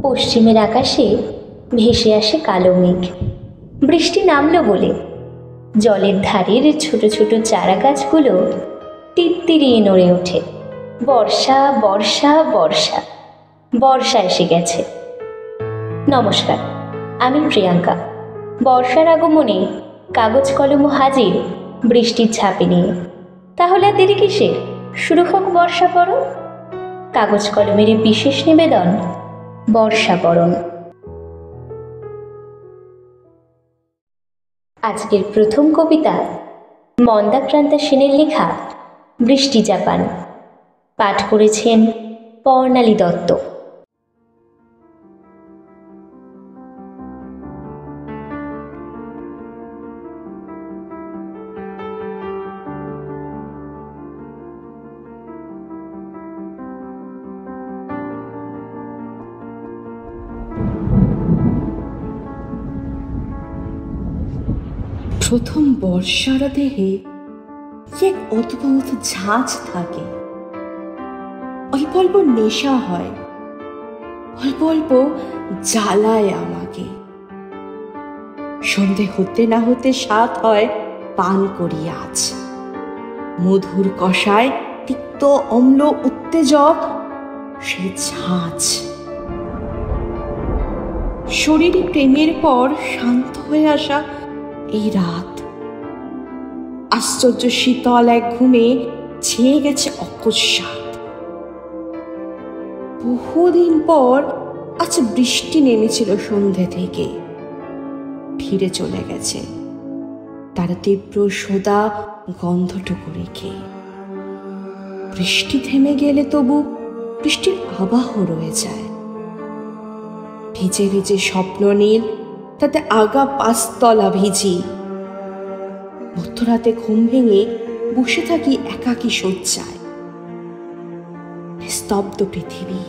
পশ্চিমের আকাশে ভেসে আসে কালো মেঘ। বৃষ্টি নামলো বলে জলের ধারের ছোট ছোট চারা গাছগুলো টিরটিরিয়ে নড়ে ওঠে। বর্ষা বর্ষা বর্ষা, বর্ষা এসে গেছে। নমস্কার, আমি প্রিয়াঙ্কা। বর্ষার আগমনে কাগজ কলম হাজির বৃষ্টির ছাপে নিয়ে। তাহলে আর দেরি কিসের? শুরু হোক বর্ষা পড়ো। কাগজ কলমের বিশেষ নিবেদন, বর্ষা বরণ। আজকের প্রথম কবিতা মন্দাক্রান্তা সেনের লেখা বৃষ্টি জাপান। পাঠ করেছেন পর্ণালী দত্ত। প্রথম বর্ষার দেহে এক অদ্ভুত ঝাঁঝ থাকে। অল্প অল্প নেশা হয়, অল্প অল্প জ্বালায় আমাকে। সন্ধে হতে না হতে স্বাদ হয় পান করি আজ। মধুর কষায় তিক্ত অম্ল উত্তেজক সে ঝাঁঝ। শরীরে প্রেমের পর শান্ত হয়ে আসা এই রাত, আশ্চর্য শীতল এক ঘুমে ছেয়ে গেছে অকস্মাৎ। বহুদিন পর আজ বৃষ্টি নেমেছিল সন্ধে থেকে, ফিরে চলে গেছে তার তীব্র সোদা গন্ধটুকু রেখে। বৃষ্টি থেমে গেলে তবু বৃষ্টির আবাহ রয়ে যায়। ভিজে ভিজে স্বপ্ন নীল, তাতে আগা পাঁচতলা ভিজি। মধ্যরাতে ঘুম ভেঙে বসে থাকি একাকী শয্যায়। স্তব্ধ পৃথিবী,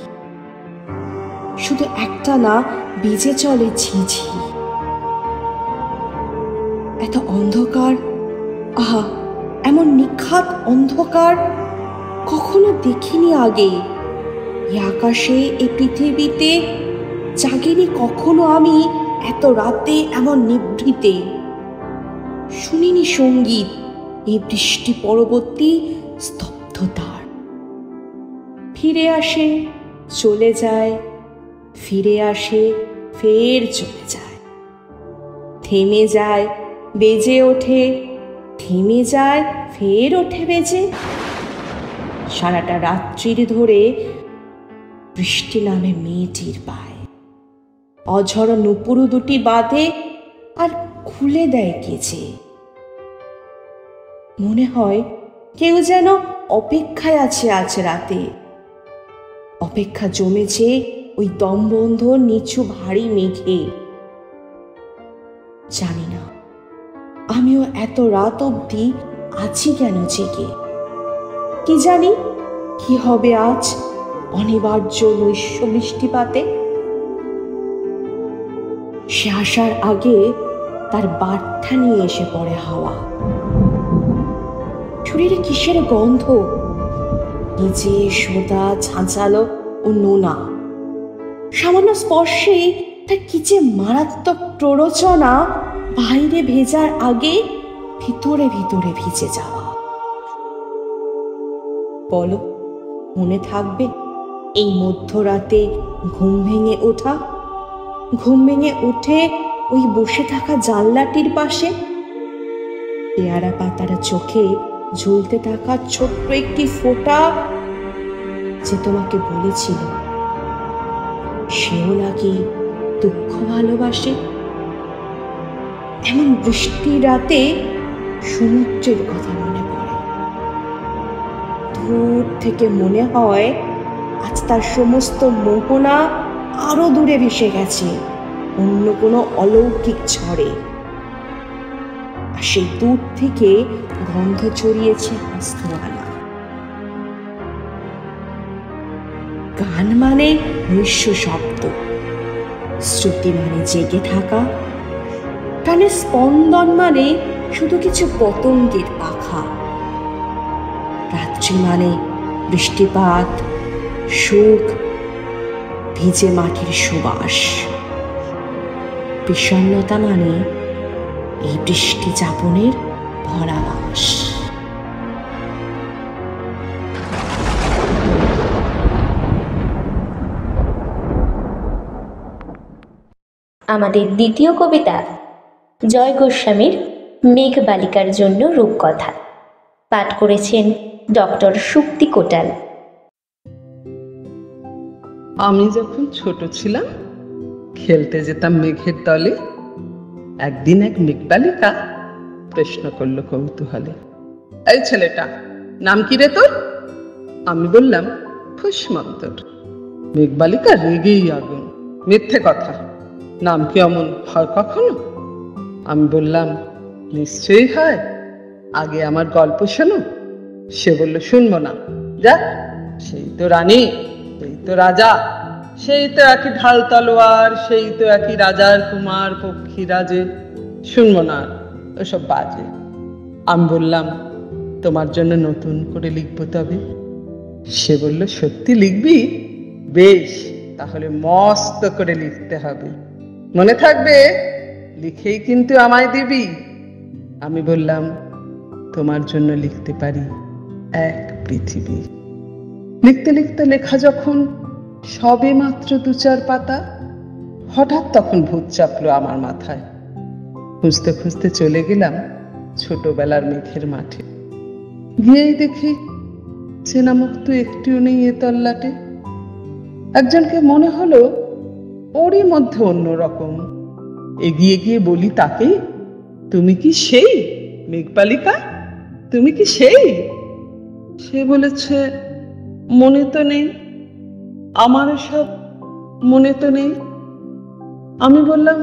শুধু একটা না ভিজে চলে ঝিঝি। এত অন্ধকার, আহা এমন নিখাত অন্ধকার কখনো দেখিনি আগে। এই আকাশে, এই পৃথিবীতে জাগিনি কখনো আমি এত রাতে এমন নিভৃতে। শুনিনি সঙ্গীত এই বৃষ্টি পরবর্তী স্তব্ধতার। ফিরে আসে চলে যায়, ফিরে আসে ফের চলে যায়। থেমে যায় বেজে ওঠে, থেমে যায় ফের ওঠে বেজে। সারাটা রাত্রির ধরে বৃষ্টি নামে মেয়েটির পায়। অঝর নুপুরু দুটি বাঁধে আর খুলে দেয় কেচে। মনে হয় কেউ যেন অপেক্ষায় আছে আজ রাতে। অপেক্ষা জমেছে ওই দমবন্ধ নিচু ভারী মেঘে। জানি না আমিও এত রাত অবধি আছি কেন জেগে। কি জানি কি হবে আজ অনিবার্য নৈশ বৃষ্টিপাতে। সে আসার আগে তার বার্তা নিয়ে এসে পড়ে হাওয়া। শরীরে কিসের গন্ধ, ভিজে সোদা ঝাঁঝালো ও নোনা। সামান্য স্পর্শে তার কি যে মারাত্মক প্ররোচনা, বাইরে ভেজার আগে ভিতরে ভিতরে ভিজে যাওয়া। বলো, মনে থাকবে এই মধ্যরাতে ঘুম ভেঙে ওঠা? ঘুম ভেঙে উঠে ওই বসে থাকা জানলাটির পাশে পেয়ারা পাতার চোখে ঝুলতে থাকা ছোট্ট একটি ফোঁটা, যে তোমাকে বলেছিল সেও নাকি দুঃখ ভালোবাসে। এমন বৃষ্টির রাতে সমুদ্রের কথা মনে পড়ে। দূর থেকে মনে হয় আজ তার সমস্ত মোহনা আরো দূরে ভেসে গেছে অন্য কোনো অলৌকিক ঝড়ে। আর সেই দূর থেকে গন্ধ ছড়িয়েছে আস্তমানা। গান মানে নৈশ শব্দ, শ্রুতি মানে জেগে থাকা, প্রাণের স্পন্দন মানে শুধু কিছু পতঙ্গের পাখা। রাত্রি মানে বৃষ্টিপাত, সুখ, ভিজে মাটির সুবাস। বিষণ্ণতা মানে এই বৃষ্টি যাপনের ভরা মাস। আমাদের দ্বিতীয় কবিতা জয় গোস্বামীর মেঘবালিকার জন্য রূপকথা। পাঠ করেছেন ডক্টর সুক্তি কোটাল। আমি যখন ছোট ছিলাম, খেলতে যেতাম মেঘের দলে। একদিন এক মেঘবালিকা প্রশ্ন করলো কৌতূহলে, এই ছেলেটা, নাম কি রে তোর? আমি বললাম, ফুসমন্তর। মেঘবালিকা রেগেই আগুন, মিথ্যে কথা, নাম কি অমন হয় কখনো? আমি বললাম, নিশ্চয়ই হয়, আগে আমার গল্প শোনো। সে বলল, শুনবো না, যা, সেই তো রানী, সেই তো রাজা, সেই তো একই ঢাল তলোয়ার, সেই তো একই রাজার কুমার পক্ষী রাজে, শুনবো না ওসব বাজে। আমি বললাম, তোমার জন্য নতুন করে লিখবো তবে। সে বলল, সত্যি লিখবি? বেশ, তাহলে মস্ত করে লিখতে হবে, মনে থাকবে, লিখেই কিন্তু আমায় দিবি। আমি বললাম, তোমার জন্য লিখতে পারি এক পৃথিবী। লিখতে লিখতে লেখা যখন সবে মাত্র 2-4 পাতা, হঠাৎ তখন ভূত চাপলো আমার মাথায়। খুঁজতে খুঁজতে চলে গেলাম ছোটবেলার মেঘের মাঠে। গিয়েই দেখি চেনা মুখ তো একটিও নেই এ তল্লাটে। একজনকে মনে হলো ওরই মধ্যে অন্যরকম। এগিয়ে গিয়ে বলি তাকে, তুমি কি সেই মেঘবালিকা? তুমি কি সেই? সে বলেছে, মনে তো নেই, আমার সব মনে তো নেই। আমি বললাম,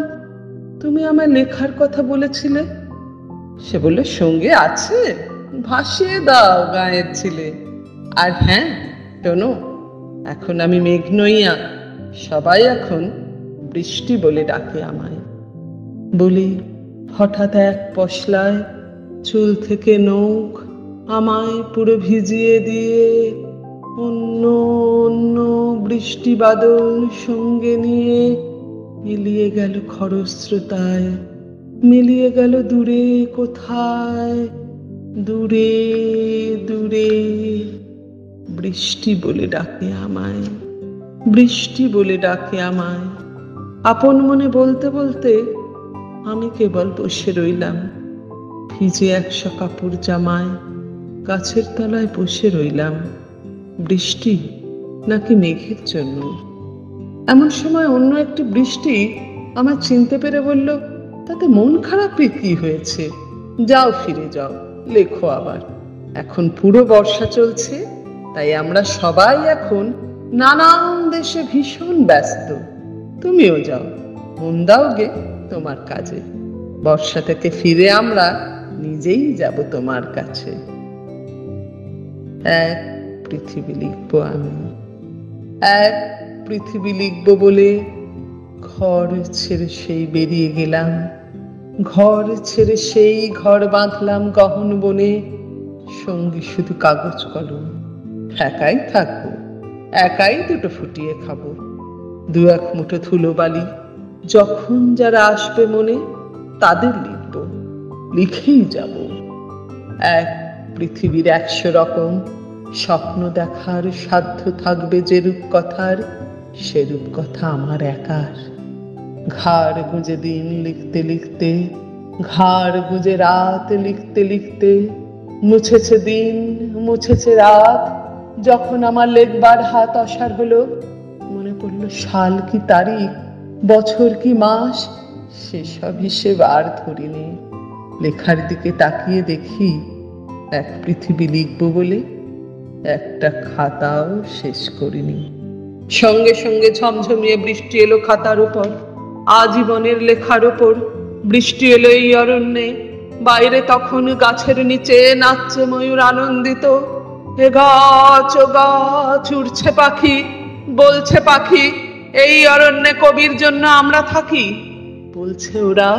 তুমি আমায় লেখার কথা বলেছিলে। সে বলল, সঙ্গে আছে, ভাসিয়ে দাও গায়ের ছিলে। আর হ্যাঁ শোনো, এখন আমি মেঘ নইয়া, সবাই এখন বৃষ্টি বলে ডাকে আমায়। বলি হঠাৎ এক পশলায় চুল থেকে নখ আমায় পুরো ভিজিয়ে দিয়ে অন্য অন্য বৃষ্টি বাদল সঙ্গে নিয়ে মিলিয়ে গেল খরস্রোতায়, মিলিয়ে গেল দূরে কোথায়, দূরে দূরে। বৃষ্টি বলে ডাকে আমায়, বৃষ্টি বলে ডাকে আমায়। আপন মনে বলতে বলতে আমি কেবল বসে রইলাম, ভিজে 100 কাপড় জামায় গাছের তলায় বসে রইলাম। বৃষ্টি নাকি মেঘের জন্য? এমন সময় অন্য একটি বৃষ্টি আমার চিনতে পেরে বলল, তাতে মন খারাপই কি হয়েছে, যাও ফিরে যাও, লেখো আবার। এখন পুরো বর্ষা চলছে, তাই আমরা সবাই এখন নানান দেশে ভীষণ ব্যস্ত। তুমিও যাও, মন দাও গে তোমার কাজে। বর্ষা থেকে ফিরে আমরা নিজেই যাব তোমার কাছে। এক পৃথিবী লিখবো আমি, এক পৃথিবী লিখবো বলে ঘর ছেড়ে সেই বেরিয়ে গেলাম। ঘর ছেড়ে সেই ঘর বাঁধলাম গহন বনে, সঙ্গী শুধু কাগজ কলম। একাই থাকবো, একাই দুটো ফুটিয়ে খাবো, 2-1 মুঠো ধুলো বালি। যখন যারা আসবে মনে তাদের লিখব, লিখেই যাব। এক পৃথিবীর 100 রকম স্বপ্ন দেখার সাধ্য থাকবে যে রূপকথার, সে রূপকথা আমার একার। ঘাড় গুঁজে দিন লিখতে লিখতে, ঘাড় গুঁজে রাত লিখতে লিখতে, মুছেছে দিন মুছেছে রাত। যখন আমার লেখবার হাত অসার হলো, মনে পড়ল সাল কি তারিখ, বছর কি মাস, সেসব হিসেব আর ধরিনি। লেখার দিকে তাকিয়ে দেখি এক পৃথিবী লিখবো বলে একটা খাতাও শেষ করিনি। সঙ্গে সঙ্গে ঝমঝমিয়ে বৃষ্টি এলো খাতার উপর, আজীবনের লেখার উপর। বৃষ্টি এলো এই অরণ্যে, বাইরে তখন গাছের নিচে নাচছে ময়ূর আনন্দিত। এ গাছ ও গাছ, উড়ছে পাখি, বলছে পাখি, এই অরণ্যে কবির জন্য আমরা থাকি। বলছে ওরা,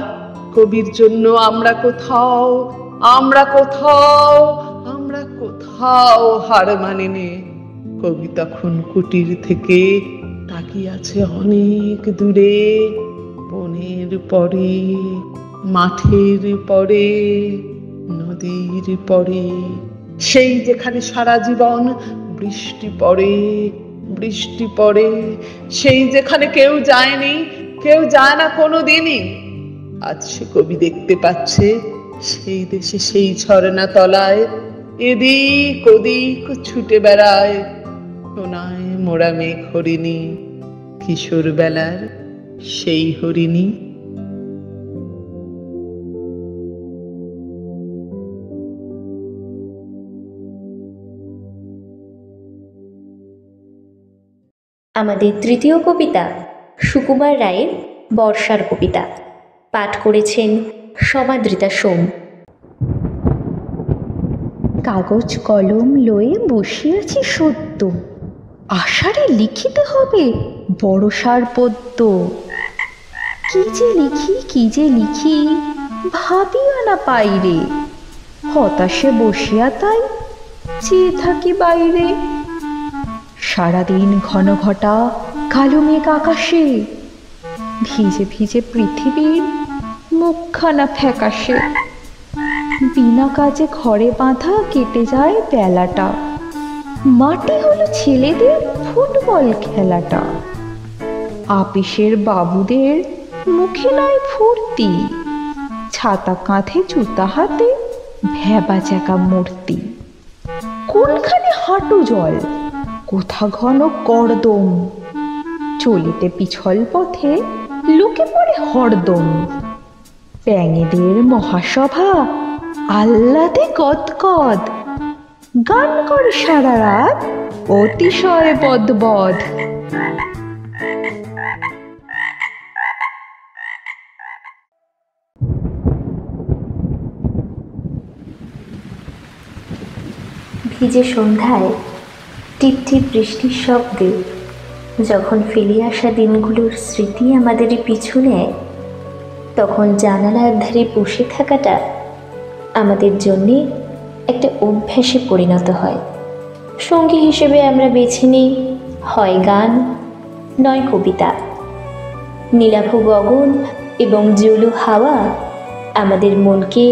কবির জন্য আমরা কোথাও, আমরা কোথাও, আমরা কোথাও হার মানিনি। কবি তখন কুটির থেকে তাকিয়ে আছে অনেক দূরে, বনের পরে, মাঠের পরে, নদীর পরে, সেই যেখানে সারা জীবন বৃষ্টি পড়ে, বৃষ্টি পড়ে, সেই যেখানে কেউ যায়নি, কেউ যায় না কোনো দিনই। আজ সে কবি দেখতে পাচ্ছে সেই দেশে সেই ঝর্ণা তলায় এদিক ওদিক ছুটে বেড়ায় সোনায় মোড়া মেঘ হরিণী, কিশোর বেলার সেই হরিণী। আমাদের তৃতীয় কবিতা সুকুমার রায়ের বর্ষার কবিতা। পাঠ করেছেন সমাদৃতা সোম। কাগজ কলম লয়ে বসিয়াছি সত্য, আষাঢ়ে লিখিতে হবে বড়সার পদ্য। কি যে লিখি কি যে লিখি ভাবিয়া না পাইরে, হতাশে বসিয়া তাই চেয়ে থাকি বাইরে। সারাদিন ঘন ঘটা কালো মেঘ আকাশে, ভিজে ভিজে পৃথিবীর মুখখানা ফ্যাকাশে। বিনা কাজে ঘরে বাঁধা কেটে যায় বেলাটা, মাটি হলো ছেলেদের ফুটবল খেলাটা। আপিসের বাবুদের মুখে নাই ফুর্তি, ছাতা কাঁধে জুতা হাতে ভেবা চাকা মূর্তি। কোনখানে হাঁটু জল, কোথা ঘন কর্দম, চলিতে পিছল পথে লোকে পড়ে হরদম। ব্যাঙেদের মহাসভা আহ্লাদে গদগদ, গান করে সারা রাত অতিশয় বদবদ। ভিজে সন্ধ্যায় টিপটিপ বৃষ্টির শব্দে যখন ফেলে আসা দিনগুলোর স্মৃতি আমাদের পিছু নেয়, তখন জানালার ধারে বসে থাকাটা আমাদের জন্যে একটা অভ্যাসে পরিণত হয়। সঙ্গী হিসেবে আমরা বেছে নিই হয় গান, নয় কবিতা। নীলাভ গগন এবং জুলু হাওয়া আমাদের মনকে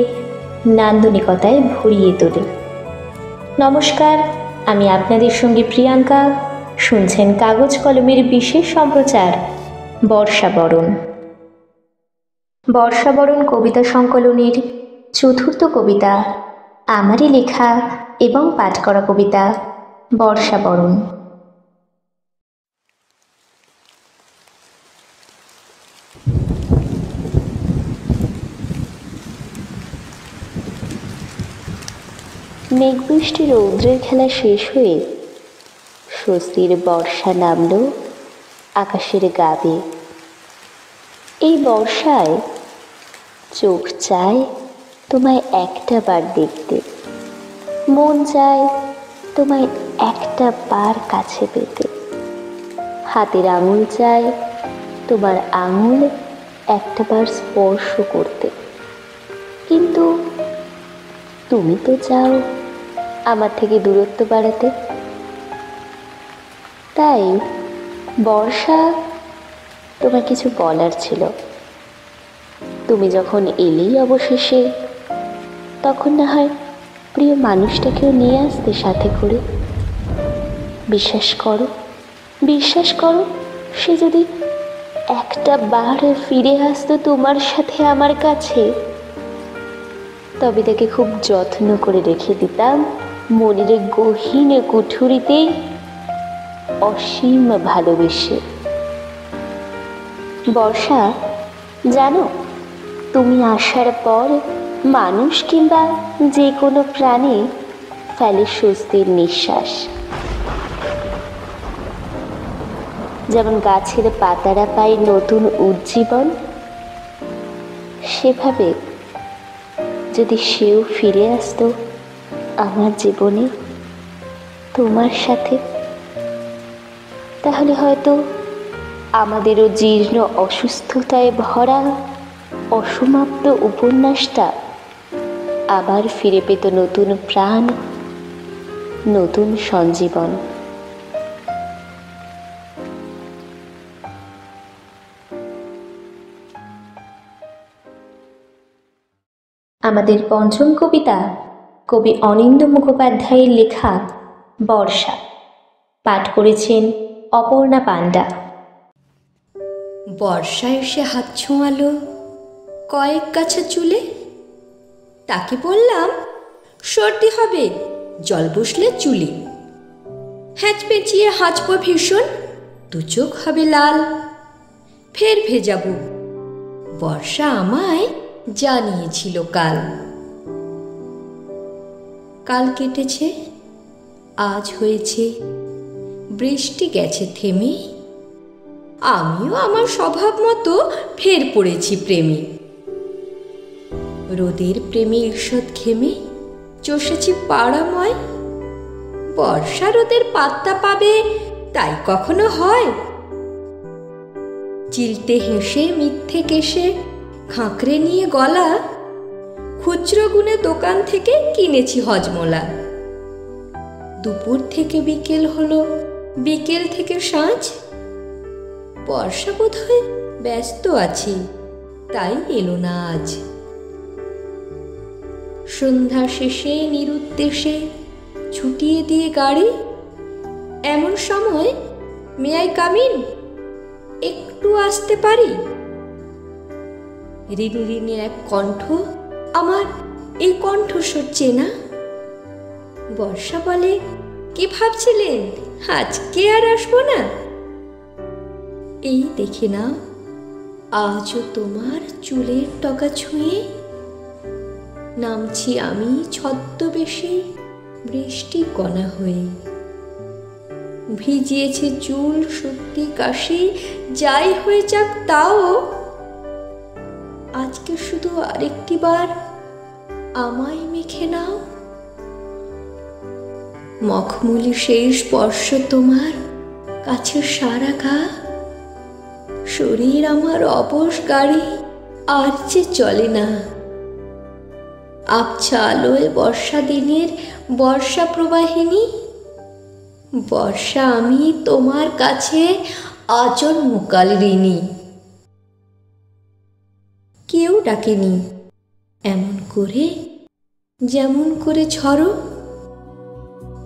নান্দনিকতায় ভরিয়ে তোলে। নমস্কার, আমি আপনাদের সঙ্গে প্রিয়াঙ্কা। শুনছেন কাগজ কলমের বিশেষ সম্প্রচার বর্ষাবরণ। বর্ষাবরণ কবিতা সংকলনের চতুর্থ কবিতা, আমারই লেখা এবং পাঠ করা কবিতা বর্ষাবরণ। মেঘ বৃষ্টি রৌদ্রের খেলা শেষ হয়ে স্বস্তির বর্ষা নামল আকাশের গাবে। এই বর্ষায় চোখ চায় তোমায় একটা বার দেখতে, মন চায় তোমায় একটা বার কাছে পেতে। হাতের আঙুল চায় তোমার আঙুল একটা বার স্পর্শ করতে, কিন্তু তুমি তো চাও আমার থেকে দূরত্ব বাড়াতে। তাই বর্ষা, তোমার কিছু বলার ছিল। তুমি যখন এলেই অবশেষে, তখন না হয় প্রিয় মানুষটাকেও নিয়ে আসতে সাথে করে। বিশ্বাস করো, বিশ্বাস করো, সে যদি একটা বার ফিরে আসতো তোমার সাথে আমার কাছে, তবে তাকে খুব যত্ন করে রেখে দিতাম মনের গহীন কুঠুরিতে অসীম ভালোবেসে। বর্ষা, জানো, তুমি আসার পর মানুষ কিংবা যে কোনো প্রাণী ফেলে স্বস্তির নিঃশ্বাস। যেমন গাছের পাতারা পায় নতুন উজ্জীবন, সেভাবে যদি সেও ফিরে আসতো আমার জীবনে তোমার সাথে, তাহলে হয়তো আমাদেরও জীর্ণ অসুস্থতায় ভরা অসমাপ্ত উপন্যাসটা আবার ফিরে পেত নতুন প্রাণ, নতুন সঞ্জীবন। আমাদের পঞ্চম কবিতা কবি অনিন্দ্য মুখোপাধ্যায়ের লেখা বর্ষা। পাঠ করেছেন অপর্ণা পাণ্ডা। বর্ষা এসে হাত ছোঁয়ালো কয়েক গাছা চুলে। তাকে বললাম, সর্দি হবে, জল বসলে চুলে। হ্যাঁচ পেঁচিয়ে হাঁচব ভীষণ, দু চোখ হবে লাল, ফের ভেজাবো। বর্ষা আমায় জানিয়েছিল কাল। কাল কেটেছে, আজ হয়েছে, বৃষ্টি গেছে থেমে। আমিও আমার স্বভাব মতো ফের পড়েছি প্রেমে। রোদের প্রেমে ঈষৎ ঘেমে চষেছি পাড়াময়। বর্ষা রোদের পাত্তা পাবে তাই কখনো হয়? চিলতে হেসে মিথ্যে কেশে খাঁকড়ে নিয়ে গলা, খুচরো গুনে দোকান থেকে কিনেছি হজমোলা। দুপুর থেকে বিকেল হলো, বিকেল থেকে সাঁঝ। বর্ষা বোধহয় ব্যস্ত আছি, তাই এলো না আজ। সন্ধ্যা শেষে নিরুদ্দেশে ছুটিয়ে দিয়ে গাড়ি। এমন সময় মে আই কাম ইন, একটু আসতে পারি? ঋণী ঋণী এক কণ্ঠ, আমার এই কণ্ঠস্বর চেনা। বর্ষা বলে, কি ভাবছিলেন আজকে আর আসবো না? এই দেখে না, আজও তোমার চুলের টকা ছুঁয়ে নামছি আমি ছদ্মবেশে বৃষ্টির কণা হয়ে। ভিজিয়েছে চুল, সত্যি কাশি, যাই হয়ে যাক তাও আজকে শুধু আরেকটি বার আমায় মেখে নাও। মখমলি সেই স্পর্শ তোমার কাছে সারা গা। শরীর আমার অবশ গাড়ি, আর যে চলে না। আবছা আলোয় বর্ষা দিনের বর্ষা প্রবাহিনী। বর্ষা আমি তোমার কাছে আজন্মকাল ঋণী। কেউ ডাকেনি এমন করে, যেমন করে ঝড়ো।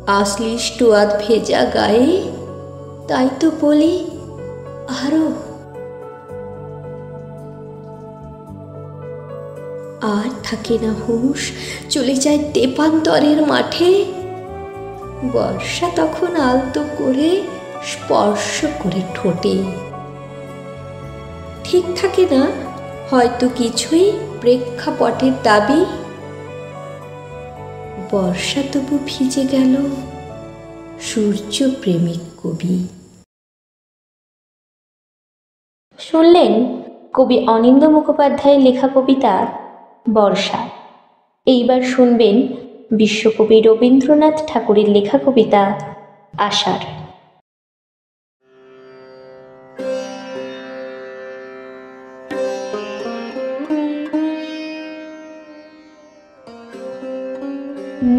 আশ্লিষ্ট আধ ভেজা গায়ে, তাই তো বলি আরো। আর থাকে না হুঁশ, চলে যায় তেপান্তরের মাঠে। বর্ষা তখন আলতো করে স্পর্শ করে ঠোঁটে। ঠিক থাকে না হয়তো কিছুই প্রেক্ষাপটের দাবি। বর্ষা তবু ভিজে গেল সূর্য প্রেমিক কবি। শুনলেন কবি অনিন্দ্য মুখোপাধ্যায়ের লেখা কবিতা বর্ষা। এইবার শুনবেন বিশ্বকবি রবীন্দ্রনাথ ঠাকুরের লেখা কবিতা আষাঢ়।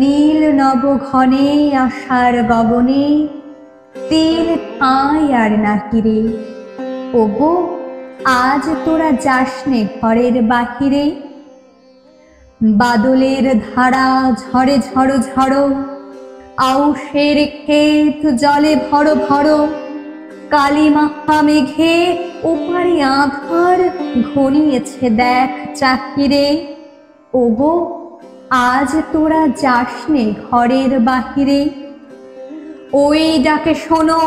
নীল নব ঘনে আষাঢ় গগনে, তেল ঠাঁই আর নাহিরে। ওগো আজ তোরা যাসনে ঘরের বাহিরে। বাদলের ধারা ঝড়ে ঝড়ো ঝড়ো, আউশের ক্ষেত জলে ভরো ভরো। কালী মাখা মেঘে ওপারে আঁধার ঘনিয়েছে দেখ চাকিরে। ওগো আজ তোরা যাসনে ঘরের বাহিরে। ওই ডাকে শোনো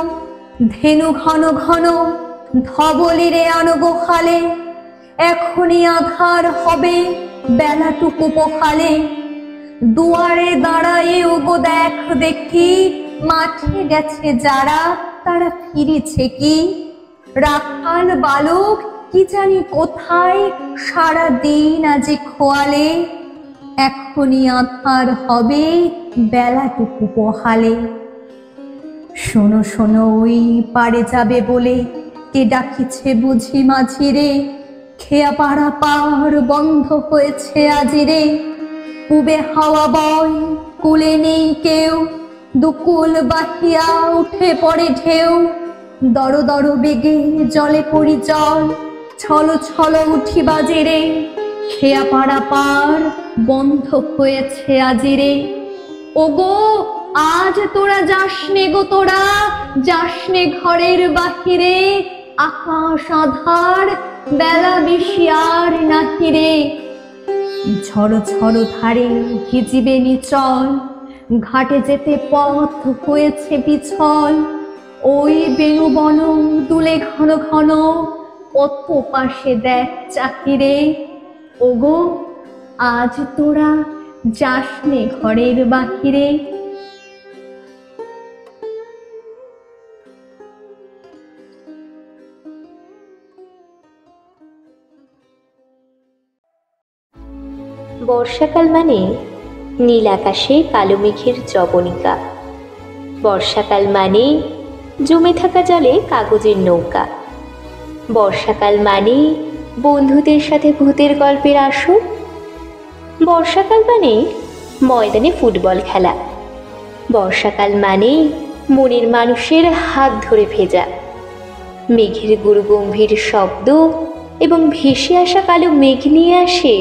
ধেনু ঘন ঘন, ধবলিরে আনো গোহালে। এখনই আধার হবে বেলাটুকু পোহালে। দুয়ারে দাঁড়ায়ে ওগো দেখ দেখি, মাঠে গেছে যারা তারা ফিরেছে কি। রাখাল বালক কি জানি কোথায়, সারা দিন আজি খোয়ালে। এখনই আধার হবে বেলাটুকু পোহালে। শোনো শোনো ওই পারে যাবে বলে, কে ডাকিছে বুঝি মাঝিরে। খেয়া পাড়া পার বন্ধ হয়েছে আজিরে। পুবে হাওয়া বয় কুলে নেই কেউ, দুকুল বাহিয়া উঠে পড়ে ঢেউ। দর দর বেগে জলে পড়ি জল, ছল ছল উঠি বাজেরে। খেয়া পাড়া পার বন্ধ হয়েছে আজিরে। ওগো আজ তোরা যাসনে গো, তোরা যাসনে ঘরের বাহিরে, আকাশ আধার বেলা বেশি আর নাহিরে। ঝড়ো ঝড়ো ধারে ভিজিবে নিচল, ঘাটে যেতে পথ হয়েছে বিছল। ওই বেণু বন দুলে ঘন ঘন, পথ পাশে দেখ চাকিরে। ওগো আজ তোরা যাসনে ঘরের বাহিরে। বর্ষাকাল মানে নীল আকাশে কালো মেঘের জবনিকা। বর্ষাকাল মানে জমে থাকা জলে কাগজের নৌকা। বর্ষাকাল মানে বন্ধুদের সাথে ভূতের গল্পের আসর। বর্ষাকাল মানে ময়দানে ফুটবল খেলা। বর্ষাকাল মানে মনের মানুষের হাত ধরে ভেজা। মেঘের গুরুগম্ভীর শব্দ এবং ভেসে আসা কালো মেঘ নিয়ে আসে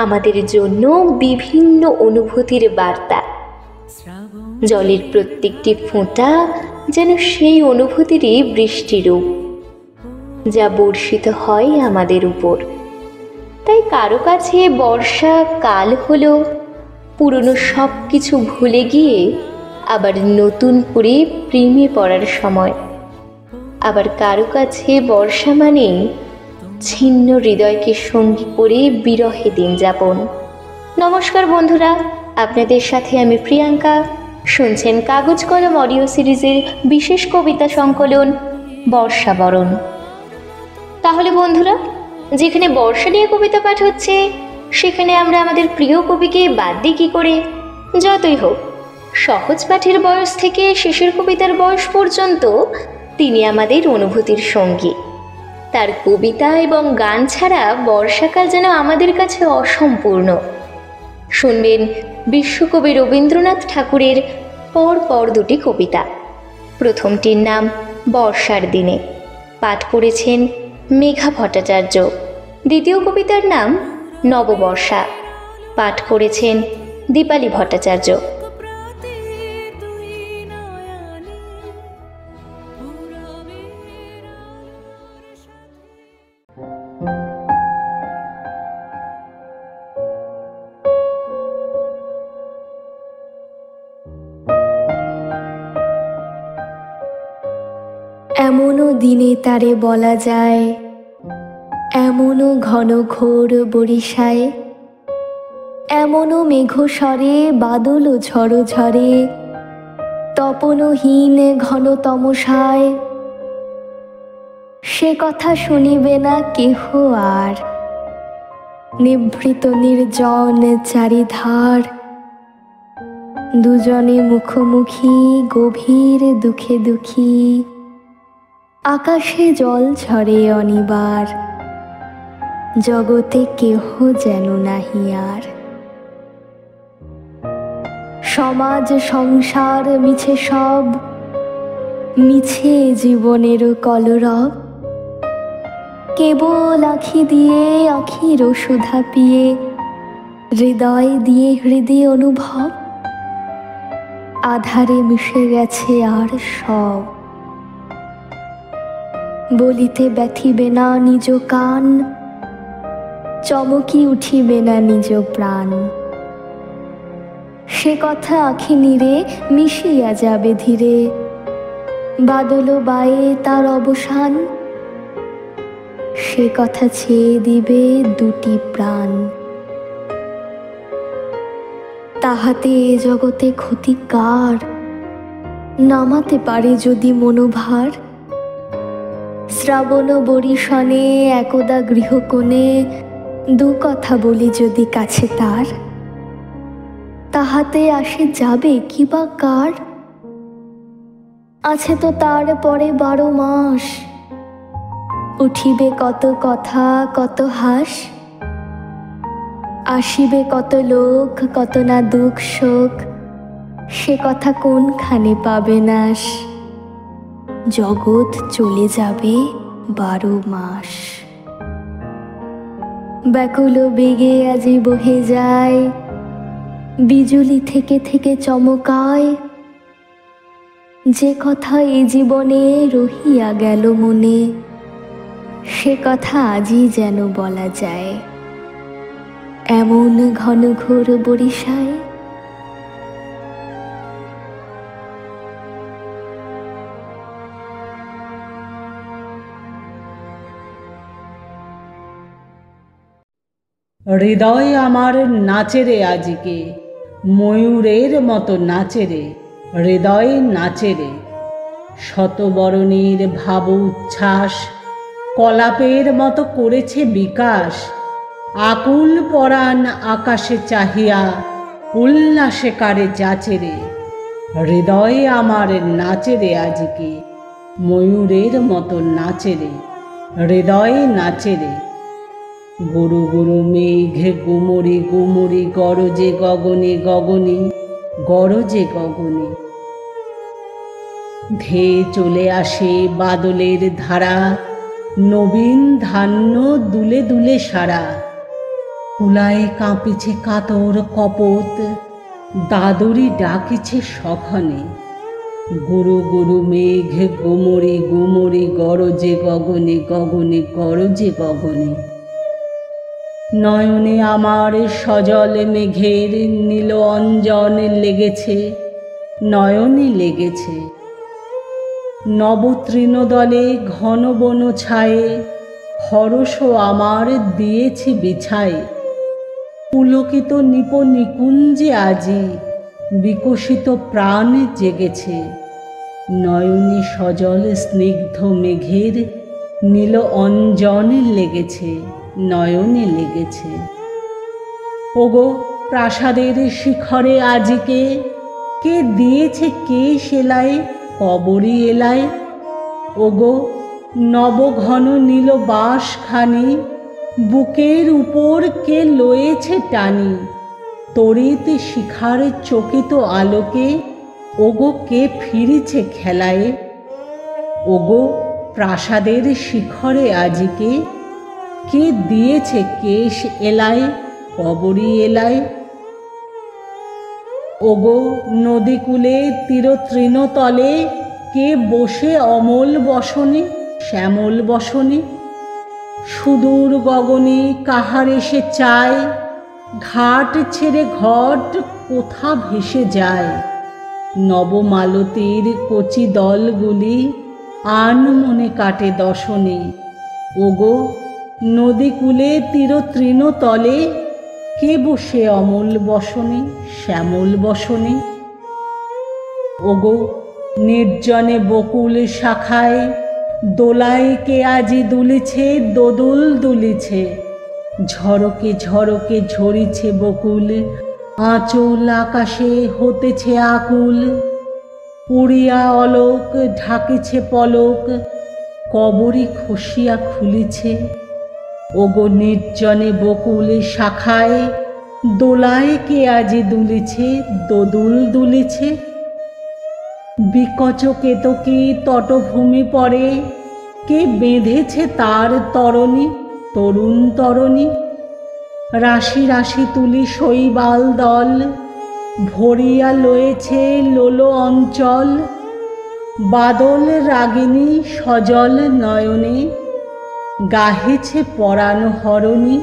আমাদের জন্য বিভিন্ন অনুভূতির বার্তা। জলের প্রত্যেকটি ফোঁটা যেন সেই অনুভূতিরই বৃষ্টিরূপ, যা বর্ষিত হয় আমাদের উপর। তাই কারো কাছে বর্ষাকাল হলো পুরনো সব কিছু ভুলে গিয়ে আবার নতুন করে প্রেমে পড়ার সময়। আবার কারো কাছে বর্ষা মানে ছিন্ন হৃদয়কে সঙ্গী করে বিরহে দিন যাপন। নমস্কার বন্ধুরা, আপনাদের সাথে আমি প্রিয়াঙ্কা। শুনছেন কাগজ কলম অডিও সিরিজের বিশেষ কবিতা সংকলন বর্ষাবরণ। তাহলে বন্ধুরা, যেখানে বর্ষা নিয়ে কবিতা পাঠ হচ্ছে সেখানে আমরা আমাদের প্রিয় কবিকে বাদ দিই কী করে? যতই হোক, সহজ পাঠের বয়স থেকে শেষের কবিতার বয়স পর্যন্ত তিনি আমাদের অনুভূতির সঙ্গী। তার কবিতা এবং গান ছাড়া বর্ষাকাল যেন আমাদের কাছে অসম্পূর্ণ। শুনবেন বিশ্বকবি রবীন্দ্রনাথ ঠাকুরের পর দুটি কবিতা। প্রথমটির নাম বর্ষার দিনে, পাঠ করেছেন মেঘা ভট্টাচার্য। দ্বিতীয় কবিতার নাম নববর্ষা, পাঠ করেছেন দীপালি ভট্টাচার্য। এমনও দিনে তারে বলা যায়, এমনও ঘন ঘোর বরিশায়, এমনও মেঘস্বরে বাদল ঝড় ঝরে, তপনহীন ঘন তমসায়। সে কথা শুনিবে না কেহ আর, নিভৃত নির্জন চারিধার। দুজনে মুখোমুখি গভীর দুঃখে দুঃখী, আকাশে জল ঝরে অনিবার। জগতে কেহ যেন নাহি আর। সমাজ সংসার মিছে সব, মিছে জীবনের কলরব। কেবল আঁখি দিয়ে আঁখির সুধা পিয়ে, হৃদয় দিয়ে হৃদয় অনুভব। আধারে মিশে গেছে আর সব, বলিতে ব্যথিবে না নিজ কান, চমকি উঠিবে না নিজ প্রাণ। সে কথা আঁখি নীরে মিশিয়া যাবে ধীরে, বাদল বায়ে তার অবসান। সে কথা ছেয়ে দিবে দুটি প্রাণ। তাহাতে এ জগতে ক্ষতি কার, নামাতে পারে যদি মনোভার। শ্রাবণ বরিশনে একদা গৃহকোণে, দু কথা বলি যদি কাছে তার। তাহাতে আসে যাবে কি বা কার? আছে তো তার পরে 12 মাস, উঠিবে কত কথা কত হাস। আসিবে কত লোক কত না দুঃখ শোক, সে কথা কোনখানে পাবে নাশ। জগৎ চলে যাবে 12 মাস। ব্যাকুল বেগে আজি বহে যায়, বিজুলি থেকে থেকে চমকায়। যে কথা এ জীবনে রহিয়া গেল মনে, সে কথা আজই যেন বলা যায়, এমন ঘন ঘোর বরিশায়। হৃদয় আমার নাচে রে আজকে, ময়ূরের মতো নাচে রে, হৃদয় নাচে রে। শতবরণীর ভাব উচ্ছ্বাস কলাপের মতো করেছে বিকাশ। আকুল পরাণ আকাশে চাহিয়া উল্লাসে কারে যাচে রে, হৃদয় আমার নাচে রে আজকে, ময়ূরের মতো নাচে রে, হৃদয় নাচে রে। গুরু গুরু মেঘ গুমরি গুমরি গরজে গগনে গগনে, গরজে গগনে। ধেয়ে চলে আসে বাদলের ধারা, নবীন ধান্য দুলে দুলে সারা। কুলায় কাঁপিছে কাতর কপোত, দাদুরি ডাকিছে সঘনে। গুরু গুরু মেঘ গুমরি গুমরি গরজে গগনে গগনে, গরজে গগনে। নয়নে আমার সজল মেঘের নীল অঞ্জন লেগেছে, নয়নে লেগেছে। নবতৃণদলে ঘন বন ছায়ে, হরষ আমার দিয়েছি বিছায়। পুলকিত নিপ নিকুঞ্জে আজি, বিকশিত প্রাণ জেগেছে। নয়নে সজল স্নিগ্ধ মেঘের নীল অঞ্জন লেগেছে, নয়নে লেগেছে। ওগো প্রাসাদের শিখরে আজিকে, কে দিয়েছে কে সেলায় কবরী এলায়। ওগো নবঘন নীল বাঁশখানি, বুকের উপর কে লয়েছে টানি। তড়িৎ শিখার চকিত আলোকে, ওগো কে ফিরেছে খেলায়। ওগো প্রাসাদের শিখরে আজিকে, কে দিয়েছে কেশ এলায় কবরী এলায়। ওগো নদীকূলে তীর তৃণতলে, কে বসে অমল বসনে শ্যামল বসনে। সুদূর গগনে কাহার এসে চায়, ঘাট ছেড়ে ঘট কোথা ভেসে যায়। নবমালতীর কচি দলগুলি, আন মনে কাটে দশনে। ওগো নদীকূলে তীর তৃণতলে, কে বসে অমল বসনে শ্যামল বসনে। ওগো নির্জনে বকুল শাখায়, দোলায় কে আজি দুলিছে দোদুল দুলিছে। ঝরকে ঝরকে ঝরিছে বকুল, আঁচল আকাশে হতেছে আকুল। উড়িয়া অলোক ঢাকিছে পলক, কবরী খসিয়া খুলিছে। ওগো নির্জনে বকুল শাখায়, দোলায় কে আজি দুলিছে দোদুল দুলিছে। বিকচ কেতকী তটভূমি পরে, কে বেঁধেছে তার তরণী তরুণ তরণী। রাশি রাশি তুলি শৈবাল দল, ভরিয়া লয়েছে লোলো অঞ্চল। বাদল রাগিনী সজল নয়নে, গাহেছে পরাণ হরণী।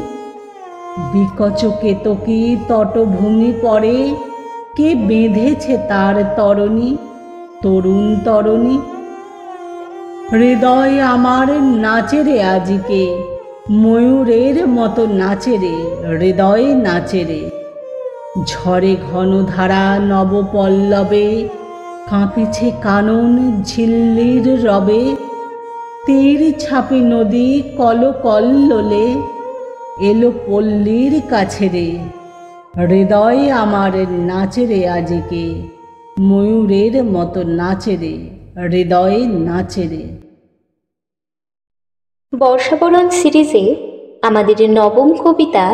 বিকচ কেতকী তটভূমি পরে, কে বেঁধেছে তার তরণী তরুণ তরণী। হৃদয় আমার নাচে রে আজিকে, ময়ূরের মতো নাচে রে, হৃদয় নাচে রে। ঝরে ঘন ধারা নবপল্লবে, কাঁপিছে কানন ঝিল্লির রবে। তীর ছাপি নদী কলকল্লোলে, এলো পল্লীর কাছে রে। হৃদয় আমার নাচে রে আজিকে, ময়ূরের মতো নাচে রে, হৃদয়ে নাচে রে। বর্ষাবরণ সিরিজে আমাদের নবম কবিতা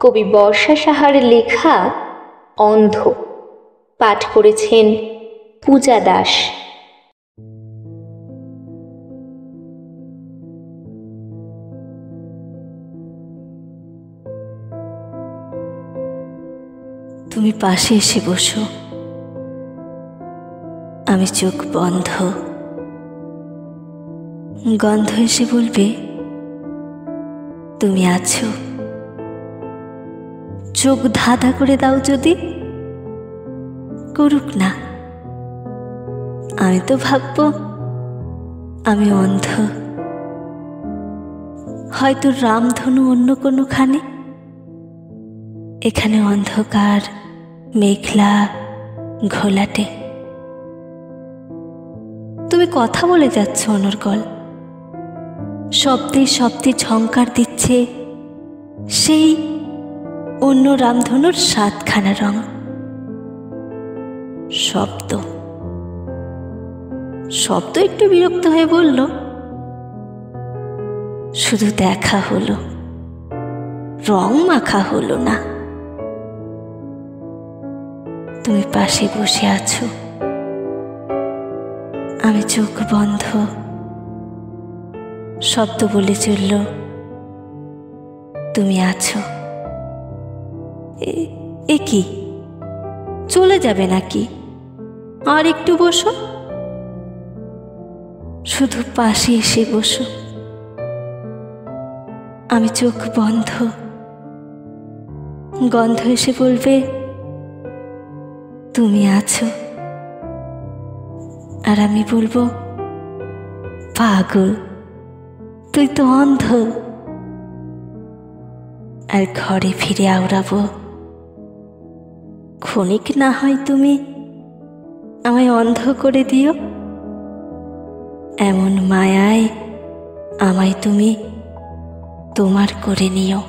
কবি বর্ষা সাহার লেখা অন্ধ পাঠ করেছেন পূজা দাস। তুমি পাশে এসে বসো। আমি চোখ বন্ধ, গন্ধ এসে বলবে তুমি আছো। চোখ ধাঁধা করে দাও যদি, করুক না। আমি তো ভাববো আমি অন্ধ, হয়তো রামধনু অন্য কোনোখানে। এখানে অন্ধকার, মেঘলা, ঘোলাটে। তুমি কথা বলে যাচ্ছ অনর্গল, শব্দে শব্দে ঝংকার দিচ্ছে সেই অন্য রামধনুর 7খানা রং। শব্দ শব্দ একটু বিরক্ত হয়ে বলল, শুধু দেখা হলো, রং মাখা হলো না। তুমি পাশে বসে আছো, আমি চোখ বন্ধ। শব্দ বলে চলল তুমি আছো। এ কি, চলে যাবে নাকি? আর একটু বসো, শুধু পাশে এসে বসো। আমি চোখ বন্ধ, গন্ধ এসে বলবে তুমি আছো। আর আমি বলবো পাগল, তুই তো অন্ধ। আর ঘরে ফিরে আওড়াবো, ক্ষণিক না হয় তুমি আমায় অন্ধ করে দিও। এমন মায়ায় আমায় তুমি তোমার করে নিও।